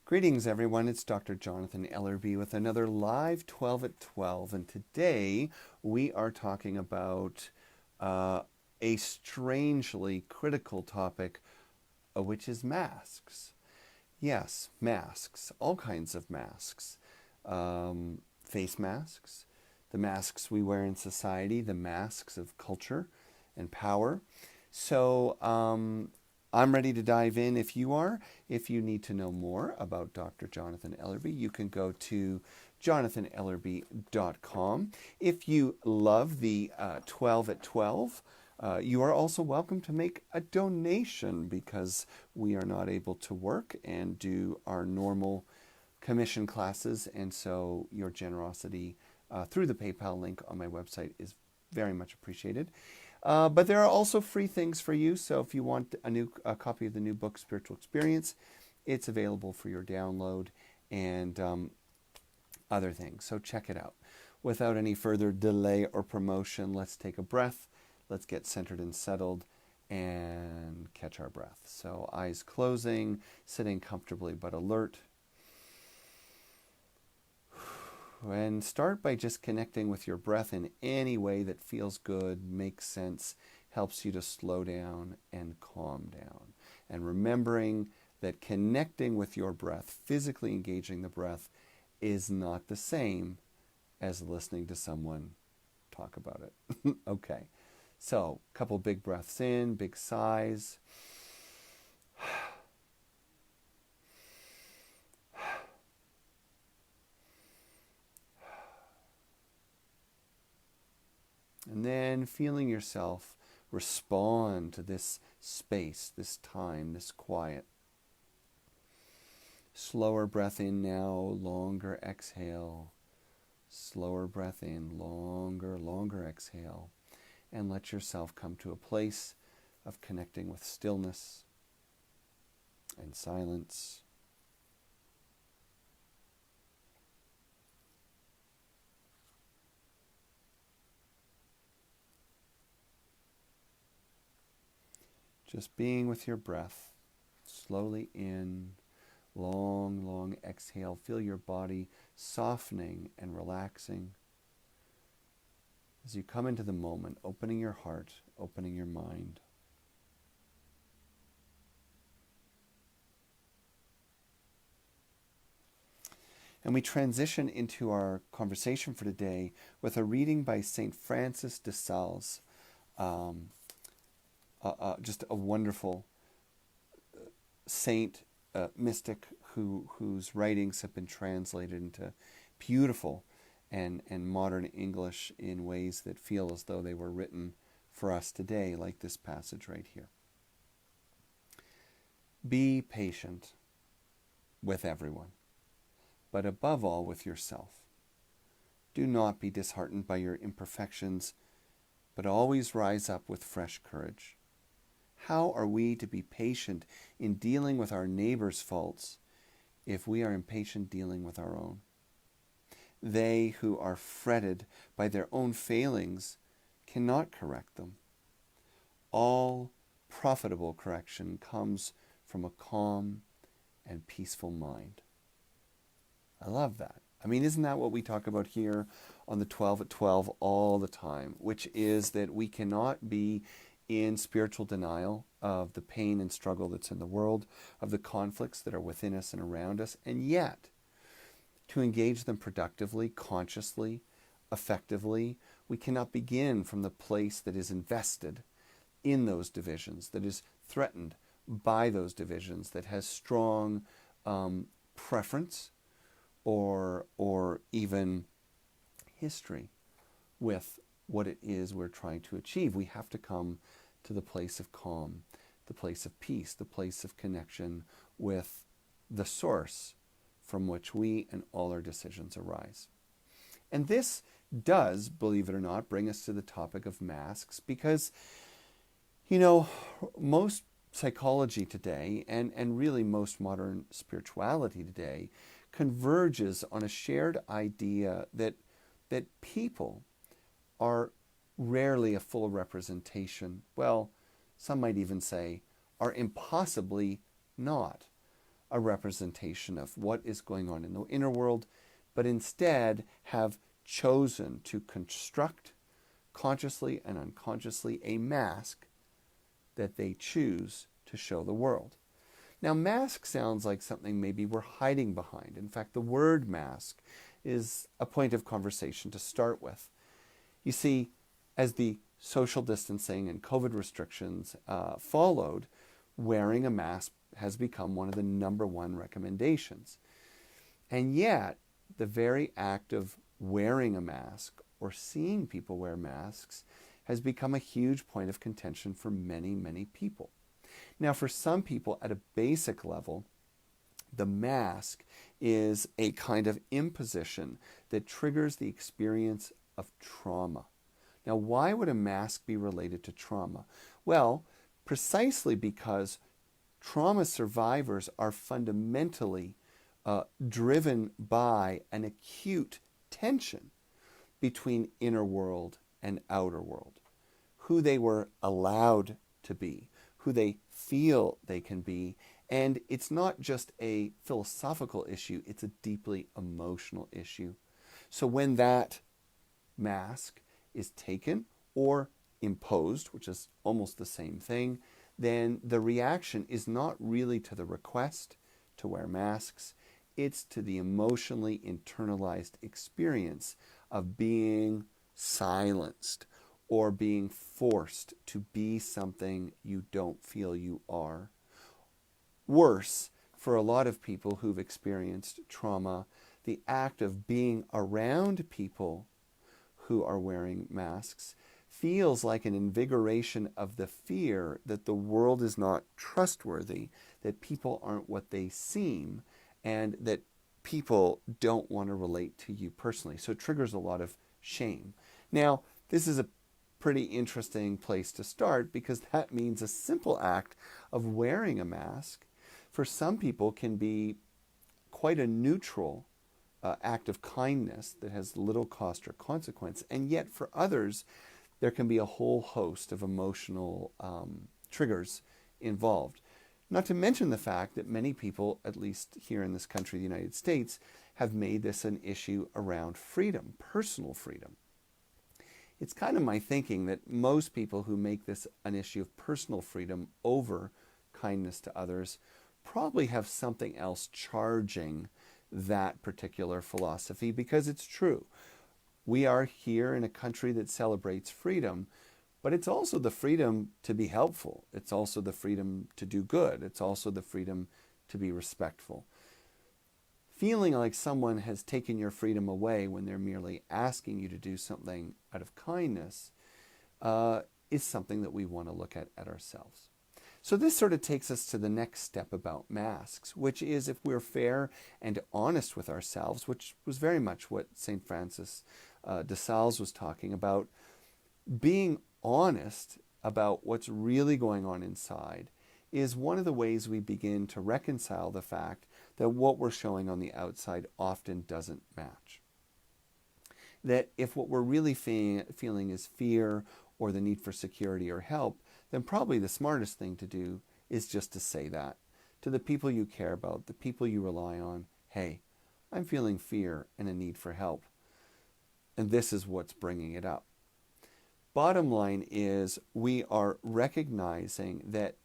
Greetings, everyone. It's Dr. Jonathan Ellerby with another live 12 at 12. And today we are talking about a strangely critical topic, which is masks. Yes, masks, all kinds of masks. Face masks, the masks we wear in society, the masks of culture and power. So I'm ready to dive in if you are. If you need to know more about Dr. Jonathan Ellerby, you can go to jonathanellerby.com. If you love the 12 at 12, you are also welcome to make a donation because we are not able to work and do our normal commission classes, and so your generosity through the PayPal link on my website is very much appreciated. But there are also free things for you. So if you want a copy of the new book, Spiritual Experience, it's available for your download and other things. So check it out. Without any further delay or promotion, let's take a breath. Let's get centered and settled and catch our breath. So eyes closing, sitting comfortably but alert. And start by just connecting with your breath in any way that feels good, makes sense, helps you to slow down and calm down. And remembering that connecting with your breath, physically engaging the breath, is not the same as listening to someone talk about it. Okay, so a couple big breaths in, big sighs. And then feeling yourself respond to this space, this time, this quiet. Slower breath in now, longer exhale. Slower breath in, longer exhale. And let yourself come to a place of connecting with stillness and silence. Just being with your breath, slowly in, long exhale. Feel your body softening and relaxing. As you come into the moment, opening your heart, opening your mind. And we transition into our conversation for today with a reading by St. Francis de Sales. Just a wonderful saint, mystic whose writings have been translated into beautiful and modern English in ways that feel as though they were written for us today, like this passage right here. Be patient with everyone, but above all with yourself. Do not be disheartened by your imperfections, but always rise up with fresh courage. How are we to be patient in dealing with our neighbor's faults if we are impatient dealing with our own? They who are fretted by their own failings cannot correct them. All profitable correction comes from a calm and peaceful mind. I love that. I mean, isn't that what we talk about here on the 12 at 12 all the time, which is that we cannot be in spiritual denial of the pain and struggle that's in the world, of the conflicts that are within us and around us, and yet to engage them productively, consciously, effectively. We cannot begin from the place that is invested in those divisions, that is threatened by those divisions, that has strong preference or even history with what it is we're trying to achieve. We have to come to the place of calm, the place of peace, the place of connection with the source from which we and all our decisions arise. And this does, believe it or not, bring us to the topic of masks because, most psychology today and really most modern spirituality today converges on a shared idea that people are rarely a full representation. Well, some might even say are impossibly not a representation of what is going on in the inner world, but instead have chosen to construct consciously and unconsciously a mask that they choose to show the world. Now, mask sounds like something maybe we're hiding behind. In fact, the word mask is a point of conversation to start with. You see, as the social distancing and COVID restrictions followed, wearing a mask has become one of the number one recommendations. And yet, the very act of wearing a mask or seeing people wear masks has become a huge point of contention for many, many people. Now, for some people at a basic level, the mask is a kind of imposition that triggers the experience of trauma. Now, why would a mask be related to trauma? Well, precisely because trauma survivors are fundamentally driven by an acute tension between inner world and outer world. Who they were allowed to be, who they feel they can be. And it's not just a philosophical issue, it's a deeply emotional issue. So when that mask is taken or imposed, which is almost the same thing, then the reaction is not really to the request to wear masks, it's to the emotionally internalized experience of being silenced or being forced to be something you don't feel you are. Worse, for a lot of people who've experienced trauma, the act of being around people who are wearing masks feels like an invigoration of the fear that the world is not trustworthy, that people aren't what they seem, and that people don't want to relate to you personally. So it triggers a lot of shame. Now, this is a pretty interesting place to start because that means a simple act of wearing a mask for some people can be quite a neutral act of kindness that has little cost or consequence. And yet for others, there can be a whole host of emotional triggers involved. Not to mention the fact that many people, at least here in this country, the United States, have made this an issue around freedom, personal freedom. It's kind of my thinking that most people who make this an issue of personal freedom over kindness to others probably have something else charging that particular philosophy, because it's true. We are here in a country that celebrates freedom, but it's also the freedom to be helpful. It's also the freedom to do good. It's also the freedom to be respectful. Feeling like someone has taken your freedom away when they're merely asking you to do something out of kindness is something that we want to look at ourselves. So this sort of takes us to the next step about masks, which is if we're fair and honest with ourselves, which was very much what St. Francis de Sales was talking about, being honest about what's really going on inside is one of the ways we begin to reconcile the fact that what we're showing on the outside often doesn't match. That if what we're really feeling is fear or the need for security or help, then probably the smartest thing to do is just to say that to the people you care about, the people you rely on. Hey, I'm feeling fear and a need for help, and this is what's bringing it up. Bottom line is we are recognizing that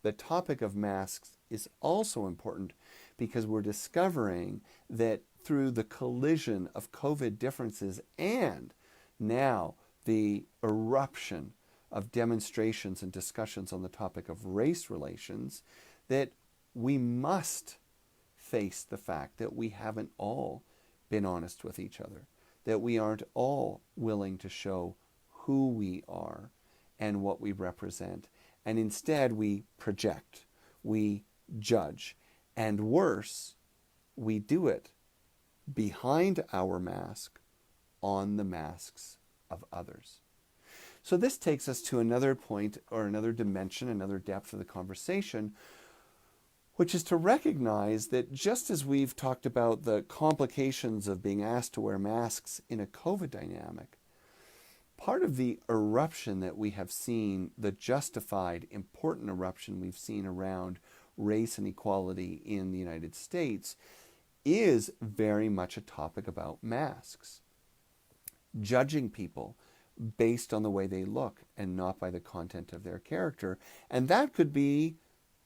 the topic of masks is also important because we're discovering that through the collision of COVID differences and now the eruption of demonstrations and discussions on the topic of race relations, that we must face the fact that we haven't all been honest with each other, that we aren't all willing to show who we are and what we represent. And instead we project, we judge, and worse, we do it behind our mask on the masks of others. So this takes us to another point or another dimension, another depth of the conversation, which is to recognize that just as we've talked about the complications of being asked to wear masks in a COVID dynamic, part of the eruption that we have seen, the justified, important eruption we've seen around race and equality in the United States is very much a topic about masks. Judging people based on the way they look and not by the content of their character. And that could be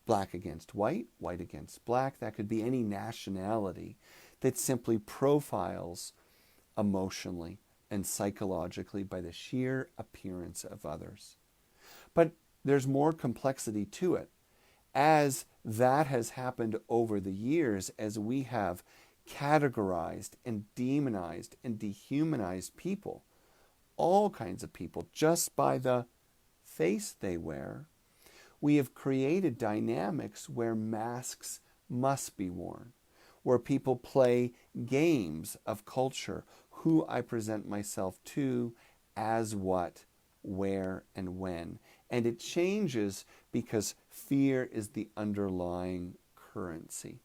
black against white, white against black. That could be any nationality that simply profiles emotionally and psychologically by the sheer appearance of others. But there's more complexity to it. As that has happened over the years, as we have categorized and demonized and dehumanized people, all kinds of people, just by the face they wear, we have created dynamics where masks must be worn, where people play games of culture, who I present myself to, as what, where, and when. And it changes because fear is the underlying currency.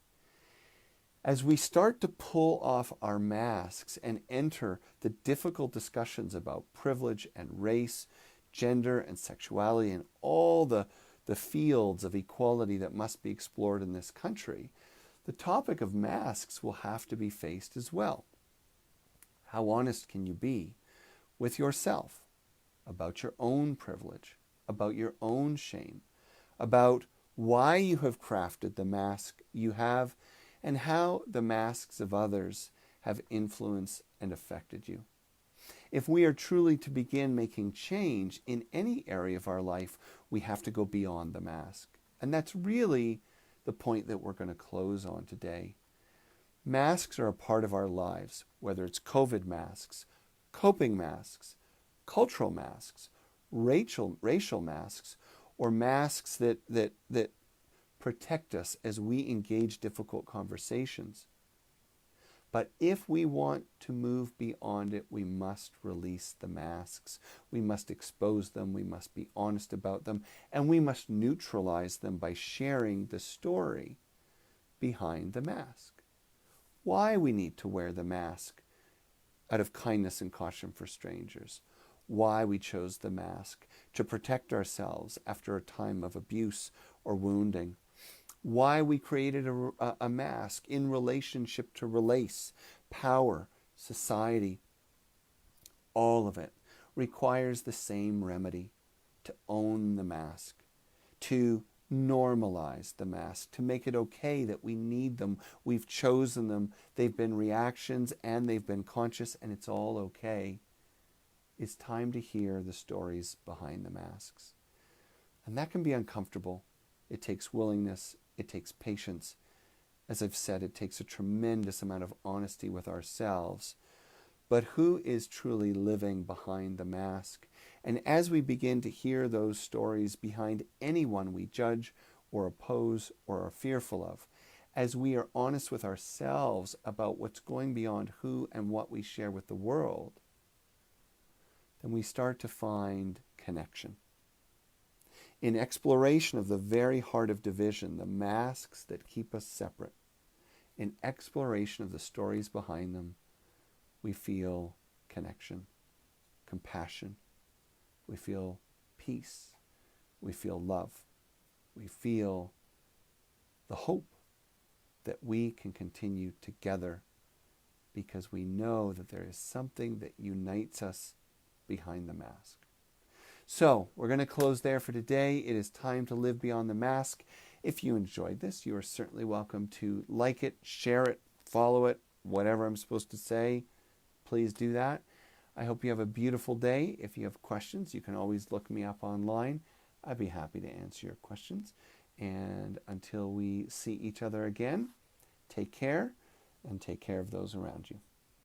As we start to pull off our masks and enter the difficult discussions about privilege and race, gender and sexuality, and all the fields of equality that must be explored in this country, the topic of masks will have to be faced as well. How honest can you be with yourself about your own privilege, about your own shame, about why you have crafted the mask you have, and how the masks of others have influenced and affected you? If we are truly to begin making change in any area of our life, we have to go beyond the mask. And that's really the point that we're going to close on today. Masks are a part of our lives, whether it's COVID masks, coping masks, cultural masks, racial masks, or masks that protect us as we engage difficult conversations. But if we want to move beyond it, we must release the masks. We must expose them. We must be honest about them. And we must neutralize them by sharing the story behind the mask. Why we need to wear the mask out of kindness and caution for strangers. Why we chose the mask to protect ourselves after a time of abuse or wounding. Why we created a mask in relationship to race, power, society. All of it requires the same remedy: to own the mask, to normalize the mask, to make it okay that we need them. We've chosen them. They've been reactions and they've been conscious, and it's all okay. It's time to hear the stories behind the masks. And that can be uncomfortable. It takes willingness. It takes patience. As I've said, it takes a tremendous amount of honesty with ourselves. But who is truly living behind the mask? And as we begin to hear those stories behind anyone we judge or oppose or are fearful of, as we are honest with ourselves about what's going beyond who and what we share with the world, then we start to find connection. In exploration of the very heart of division, the masks that keep us separate, in exploration of the stories behind them, we feel connection, compassion, we feel peace, we feel love, we feel the hope that we can continue together because we know that there is something that unites us behind the mask. So, we're going to close there for today. It is time to live beyond the mask. If you enjoyed this, you are certainly welcome to like it, share it, follow it, whatever I'm supposed to say. Please do that. I hope you have a beautiful day. If you have questions, you can always look me up online. I'd be happy to answer your questions. And until we see each other again, take care and take care of those around you.